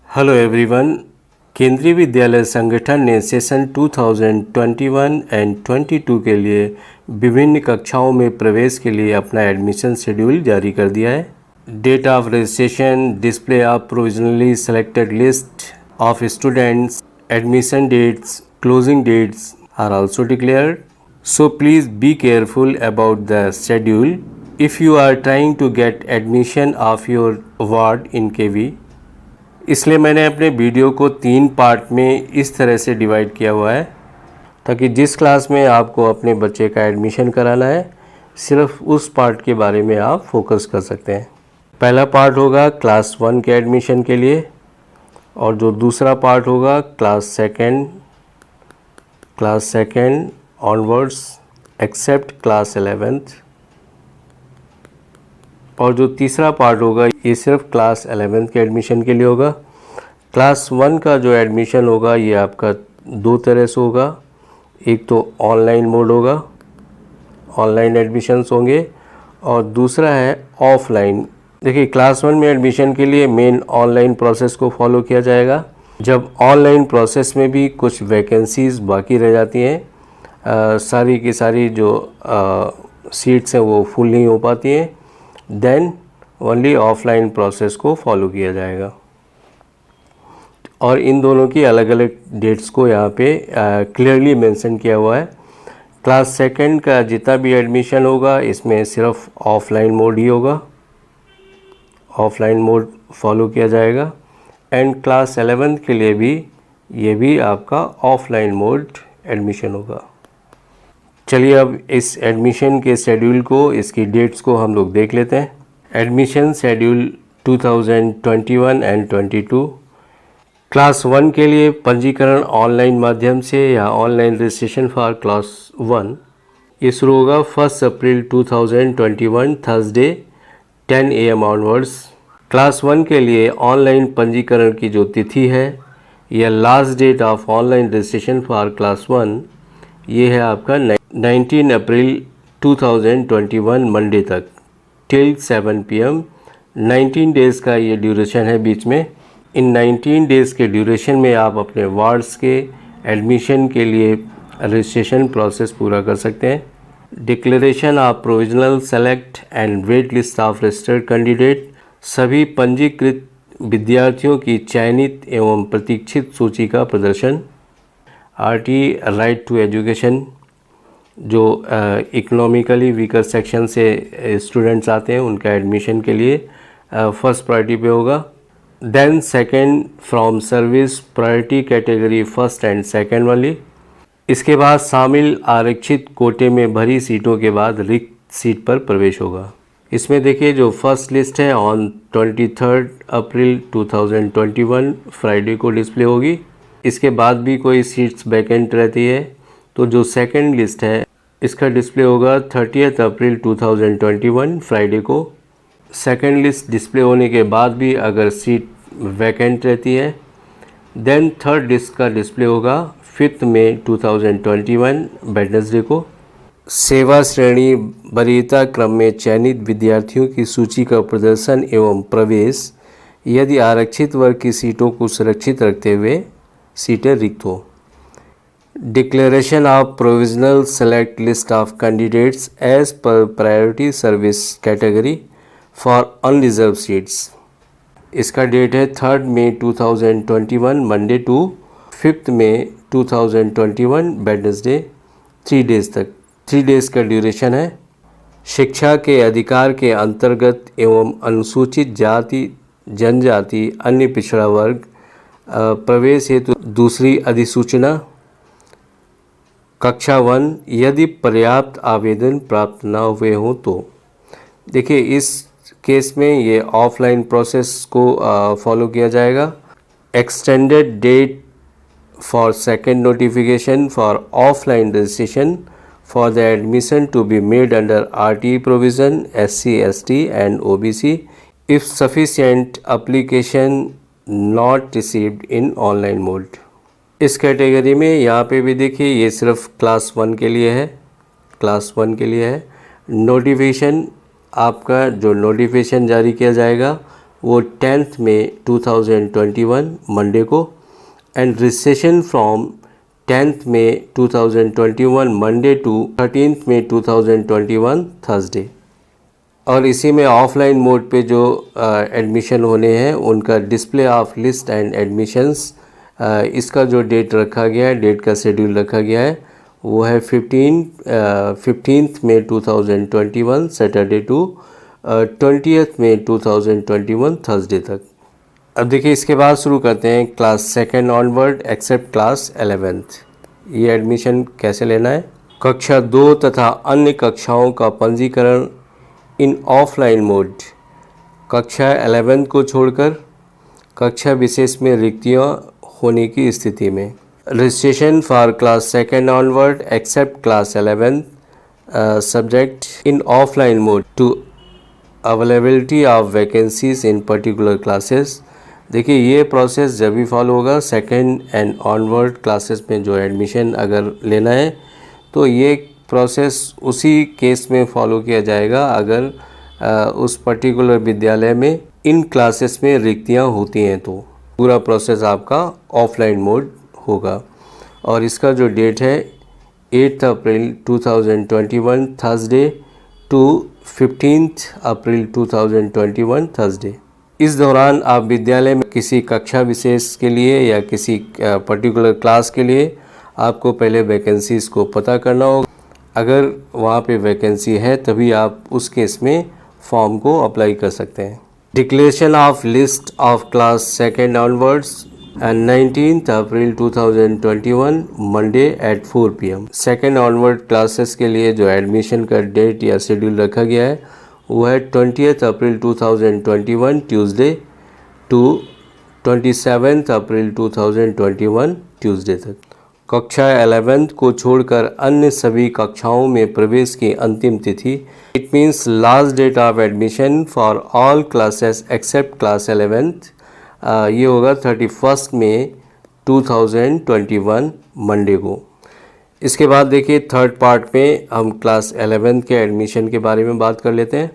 Hello everyone. केंद्रीय विद्यालय संगठन ने सेशन 2021 एंड 22 के लिए विभिन्न कक्षाओं में प्रवेश के लिए अपना एडमिशन शेड्यूल जारी कर दिया है। Date of registration, display of provisionally selected list of students, admission dates, closing dates are also declared. So please be careful about the schedule if you are trying to get admission of your ward in KV. इसलिए मैंने अपने video को 3 part में इस तरह से divide किया हुआ है ताकि जिस क्लास में आपको अपने बच्चे का एडमिशन कराना है सिर्फ उस पार्ट के बारे में आप फोकस कर सकते हैं। पहला पार्ट होगा क्लास 1 के एडमिशन के लिए और जो दूसरा पार्ट होगा class second onwards except class 11th, और जो तीसरा पार्ट होगा ये सिर्फ क्लास 11th के एडमिशन के लिए होगा। क्लास 1 का जो एडमिशन होगा ये आपका 2 तरह से होगा। एक तो ऑनलाइन मोड होगा, ऑनलाइन एडमिशन्स होंगे, और दूसरा है ऑफलाइन। देखिए क्लास 1 में एडमिशन के लिए मेन ऑनलाइन प्रोसेस को फॉलो किया जाएगा। जब ऑनलाइन प्रोसेस में भी कुछ वैकेंसीज़ बाकी रह जाती हैं, सारी की सारी जो सीट्स हैं वो फुल नहीं हो पाती हैं, देन ओनली ऑफलाइन प्रोसेस को फॉलो किया जाएगा। और इन दोनों की अलग अलग डेट्स को यहाँ पे क्लियरली मेंशन किया हुआ है। क्लास सेकेंड का जितना भी एडमिशन होगा इसमें सिर्फ ऑफलाइन मोड ही होगा, ऑफलाइन मोड फॉलो किया जाएगा। एंड क्लास 11th के लिए भी ये भी आपका ऑफलाइन मोड एडमिशन होगा। चलिए अब इस एडमिशन के शेड्यूल को, इसकी डेट्स को हम लोग देख लेते हैं। Admission schedule 2021 and 22। क्लास 1 के लिए पंजीकरण ऑनलाइन माध्यम से या ऑनलाइन रजिस्ट्रेशन फॉर क्लास 1 ये शुरू होगा 1 अप्रैल 2021 थर्सडे 10 AM ऑनवर्ड्स। क्लास 1 के लिए ऑनलाइन पंजीकरण की जो तिथि है या last date of online registration for class 1 ये है आपका 19 अप्रैल 2021 मंडे तक टिल 7 PM। 19 डेज़ का ये ड्यूरेशन है बीच में। इन 19 डेज़ के ड्यूरेशन में आप अपने वार्ड्स के एडमिशन के लिए रजिस्ट्रेशन प्रोसेस पूरा कर सकते हैं। Declaration of provisional select and wait list of registered candidate, सभी पंजीकृत विद्यार्थियों की चयनित एवं प्रतीक्षित सूची का प्रदर्शन। RT राइट टू एजुकेशन, जो इकोनॉमिकली वीकर सेक्शन से स्टूडेंट्स आते हैं उनका एडमिशन के लिए फर्स्ट प्रायोरिटी पे होगा। Then second from service priority category first and second वाली। इसके बाद शामिल आरक्षित कोटे में भरी सीटों के बाद रिक्त सीट पर प्रवेश होगा। इसमें देखिए जो फर्स्ट लिस्ट है ऑन 23 अप्रैल 2021 फ्राइडे को डिस्प्ले होगी। इसके बाद भी कोई सीट्स वैकेंट रहती है तो जो सेकंड लिस्ट है इसका डिस्प्ले होगा 30 अप्रैल 2021 फ्राइडे को। सेकंड लिस्ट डिस्प्ले होने के बाद भी अगर सीट वैकेंट रहती है देन थर्ड लिस्ट का डिस्प्ले होगा 5 मई 2021 वेडनेसडे को। सेवा श्रेणी वरीयता क्रम में चयनित विद्यार्थियों की सूची का प्रदर्शन एवं प्रवेश यदि आरक्षित वर्ग की सीटों को सुरक्षित रखते हुए सीटें रिक्त हो। Declaration of provisional select list of candidates as per priority service category for unreserve seats. इसका डेट है 3 May 2021 Monday to 5 May 2021 Wednesday, 3 days तक, 3 डेज़ का ड्यूरेशन है। शिक्षा के अधिकार के अंतर्गत एवं अनुसूचित जाति जनजाति अन्य पिछड़ा वर्ग प्रवेश हेतु दूसरी अधिसूचना कक्षा 1 यदि पर्याप्त आवेदन प्राप्त न हुए हों तो। देखिए इस केस में ये ऑफलाइन प्रोसेस को फॉलो किया जाएगा। Extended date for second notification for offline registration for the admission to be made under RT provision SC ST and OBC if sufficient application not received in online mode. इस category में यहाँ पे भी देखिए ये सिर्फ क्लास 1 के लिए है, क्लास 1 के लिए है। नोटिफिकेशन आपका जो नोटिफिकेशन जारी किया जाएगा वो 10th मई 2021 मंडे को, and registration from 10th May 2021 Monday to 13th May 2021 Thursday. और इसी में ऑफलाइन मोड पे जो एडमिशन होने हैं उनका display of list and admissions, इसका जो डेट रखा गया है, डेट का शेड्यूल रखा गया है, वो है 15th May 2021 Saturday to 20th May 2021 Thursday तक। अब देखिए इसके बाद शुरू करते हैं class second onward except class 11th। ये एडमिशन कैसे लेना है। कक्षा 2 तथा अन्य कक्षाओं का पंजीकरण इन ऑफलाइन मोड, कक्षा 11 को छोड़कर कक्षा विशेष में रिक्तियाँ होने की स्थिति में। Registration for class second onward except class 11 subject in offline mode to availability of vacancies in particular classes. देखिए ये प्रोसेस जब भी फॉलो होगा सेकेंड एंड ऑनवर्ड क्लासेस में जो एडमिशन अगर लेना है तो ये प्रोसेस उसी केस में फॉलो किया जाएगा अगर उस पर्टिकुलर विद्यालय में इन क्लासेस में रिक्तियाँ होती हैं तो पूरा प्रोसेस आपका ऑफलाइन मोड होगा। और इसका जो डेट है 8 अप्रैल 2021 थर्सडे टू 15 अप्रैल 2021 थर्सडे। इस दौरान आप विद्यालय में किसी कक्षा विशेष के लिए या किसी पर्टिकुलर क्लास के लिए आपको पहले वैकेंसीज़ को पता करना होगा। अगर वहाँ पे वैकेंसी है तभी आप उस केस में फॉर्म को अप्लाई कर सकते हैं। Declaration of list of class second onwards and 19th April 2021 Monday at 4 PM। Second onward classes के लिए जो एडमिशन का डेट या शेड्यूल रखा गया है वो है 20th April 2021 Tuesday to 27th April 2021 Tuesday तक। कक्षा 11th को छोड़कर अन्य सभी कक्षाओं में प्रवेश की अंतिम तिथि, it means last date of admission for all classes except class 11th, ये होगा 31 मई 2021 मंडे को। इसके बाद देखिए थर्ड पार्ट में हम क्लास 11th के एडमिशन के बारे में बात कर लेते हैं।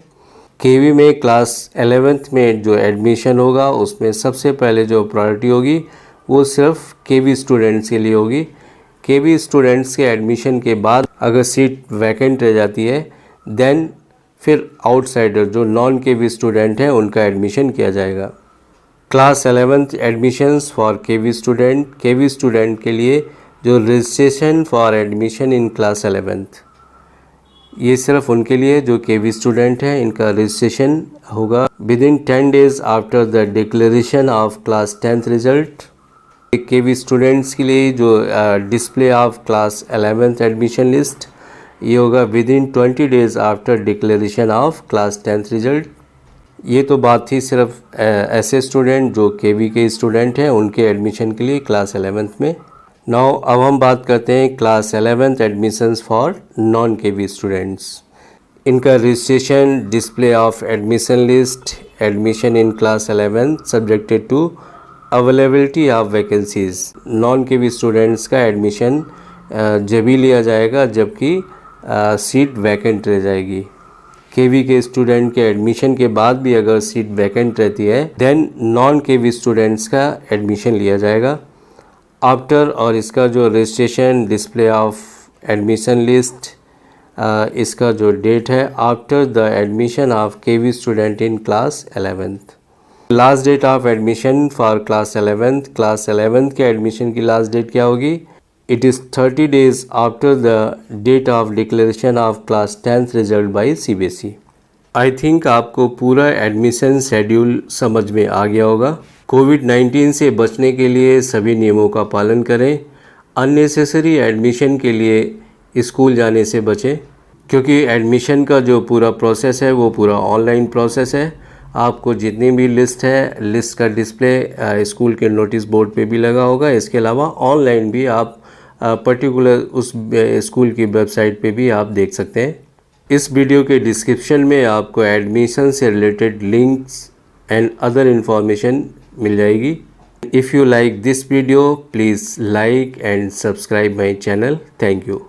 केवी में क्लास 11th में जो एडमिशन होगा उसमें सबसे पहले जो प्रायोरिटी होगी वो सिर्फ केवी स्टूडेंट्स के लिए होगी। केवी स्टूडेंट्स के एडमिशन के बाद अगर सीट वैकेंट रह जाती है देन फिर आउटसाइडर जो नॉन केवी स्टूडेंट हैं उनका एडमिशन किया जाएगा। Class 11th admissions for KV student के लिए जो registration for admission in class 11th, ये सिर्फ उनके लिए जो केवी स्टूडेंट हैं, इनका रजिस्ट्रेशन होगा within 10 days after the declaration of class 10th result. KV students के लिए जो display of class 11th admission list, ये होगा within 20 days after declaration of class 10th result. ये तो बात थी सिर्फ ऐसे स्टूडेंट जो केवी के स्टूडेंट हैं उनके एडमिशन के लिए क्लास 11th में। नाउ अब हम बात करते हैं class 11th admissions for non KV students. इनका registration, display of admission list, admission in class 11th subjected to availability of vacancies. Non KV students का एडमिशन जब ही लिया जाएगा जबकि सीट वैकेंट रह जाएगी। केवी के स्टूडेंट के एडमिशन के बाद भी अगर सीट वैकेंट रहती है देन नॉन केवी स्टूडेंट्स का एडमिशन लिया जाएगा आफ्टर। और इसका जो registration, display of admission list, इसका जो डेट है after the admission of KV student in class 11th। Last date of admission for class 11th, class 11th के एडमिशन की लास्ट डेट क्या होगी? It is 30 days after the date of declaration of class 10th result by CBSE। I think आपको पूरा admission schedule समझ में आ गया होगा। कोविड-19 से बचने के लिए सभी नियमों का पालन करें। अननेसेसरी एडमिशन के लिए स्कूल जाने से बचें क्योंकि एडमिशन का जो पूरा प्रोसेस है वो पूरा ऑनलाइन प्रोसेस है। आपको जितनी भी लिस्ट है, लिस्ट का डिस्प्ले स्कूल के नोटिस बोर्ड पे भी लगा होगा। इसके अलावा ऑनलाइन भी आप पर्टिकुलर उस स्कूल की वेबसाइट पे भी आप देख सकते हैं। इस वीडियो के डिस्क्रिप्शन में आपको एडमिशन से related links and other information मिल जाएगी। If you like this video please like and subscribe my channel. Thank you.